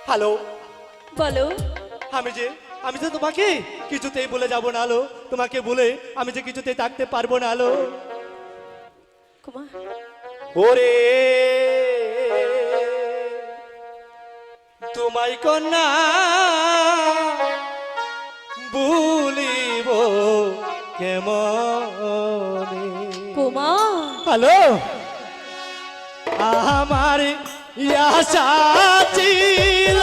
Hello, বলো। আমি যে তোমাকে কিছুতেই বলে যাব না আলো, তোমাকে বলে আমি যে কিছুতেই থাকতে পারবো না আলো। কুমার, ওরে তোমায় কন্যা ভুলিব কেমনে। কুমার, হ্যালো, আমার আশা ছিল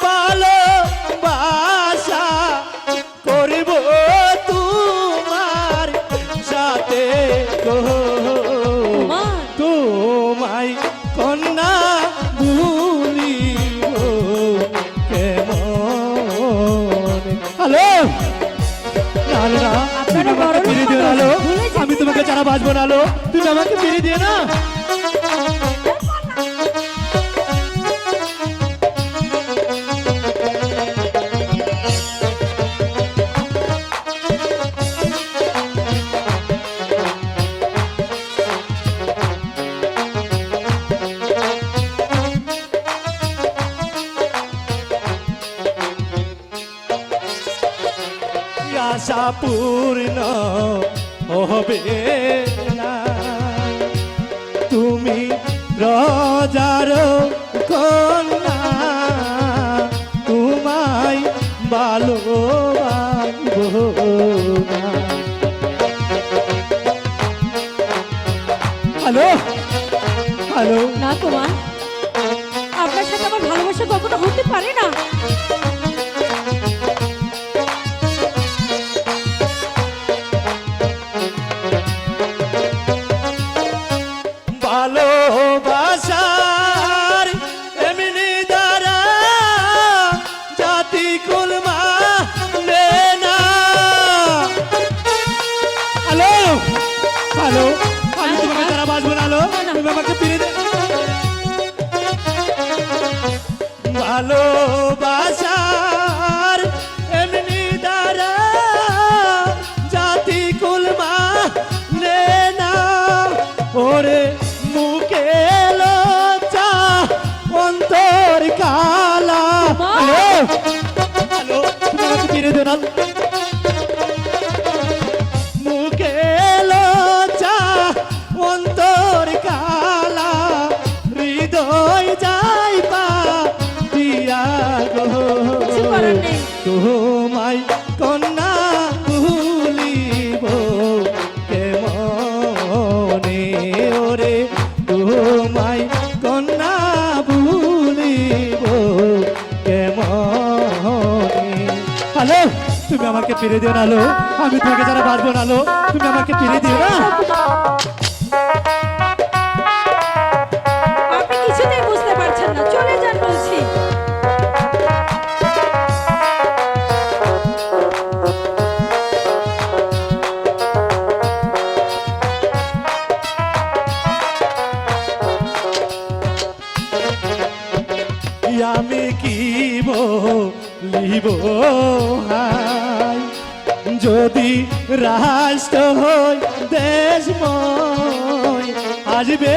ভালোবাসা করব তোমার সাথে গো, কুমার, তোমায় কন্যা ভুলিব কেমন। হ্যালো, না না না, তুমি আপনারা আমাকে বড় ফিরে দিও লোক না আলো, ভুলে যেতে আমি তোমাকে পারেন। ছাড়া বাঁচবো না আলো, তুমি আমাকে ফিরে দিও না। আশা পূর্ণ হবে না, তুমি রাজার কন্যা, তোমায় ভালোবাসবো না। হ্যালো হ্যালো, না কুমার, আপনার সাথে আমার ভালোবাসা কখনো হতে পারে না। ভালোবাসার এমনি দ্বারা জাতি কুল মানে না। হ্যালো হ্যালো, আমি তোমাকে তারা বাঁচবো না আলো, তুমি আমাকে ফিরে দে। ভালোবাসার এমনি দ্বারা জাতি কুল মানে না। ওরে মুখে লজ্জা অন্তর কালা। হ্যালো হ্যালো, তুমি আমাকে ফিরে দে না। মুখে লজ্জা অন্তর কালা, হৃদয় যাইবা দিয়া গো, কিছু করার নেই। তোমায় কন্যা ভুলিব কেমনে। ওরে তোমায় কন্যা ভুলিব কেমনে। হ্যালো, তুমি আমাকে ফিরে দিও না আলো, আমি তোমাকে যারা বাঁচবো না আলো, তুমি আমাকে ফিরে দিও না। আপনি কিছুতেই বুঝতে পারছেন না, চলে যান বলছি। আমি কি বলিব হাই, যদি রাষ্ট্র হই দেশময় আসবে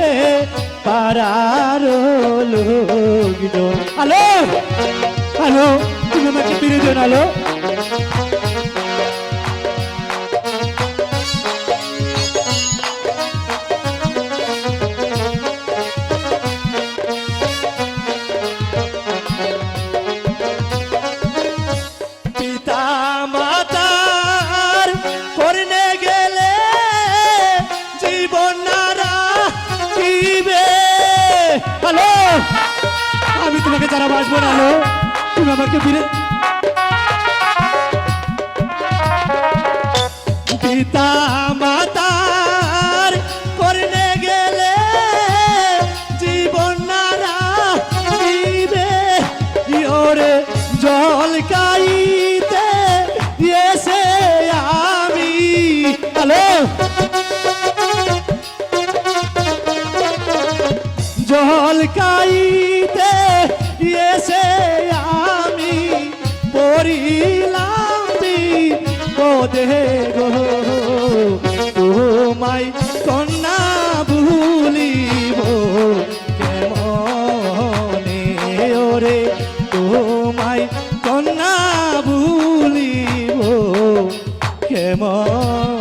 পাড়ার লোকজন। হ্যালো হ্যালো, তুমি আমাকে ফিরে দিও না আলো। পিতা মাতার করনে গেলে জীবন নারা দিবে। হ্যালো, আমি তোমাকে যারা বাঁচবো না আলো, তুমি আমাকে ফিরে। পিতা মাতার করনে গেলে জীবন নারা দিবে। ওরে জল কাইতে এসে আমি। হ্যালো, জল কাইতে এসে আমি পড়িলাম বিপদে গো, তোমায় কন্যা ভুলিব কেমনে। করে তোমায় কন্যা ভুলিব কেমন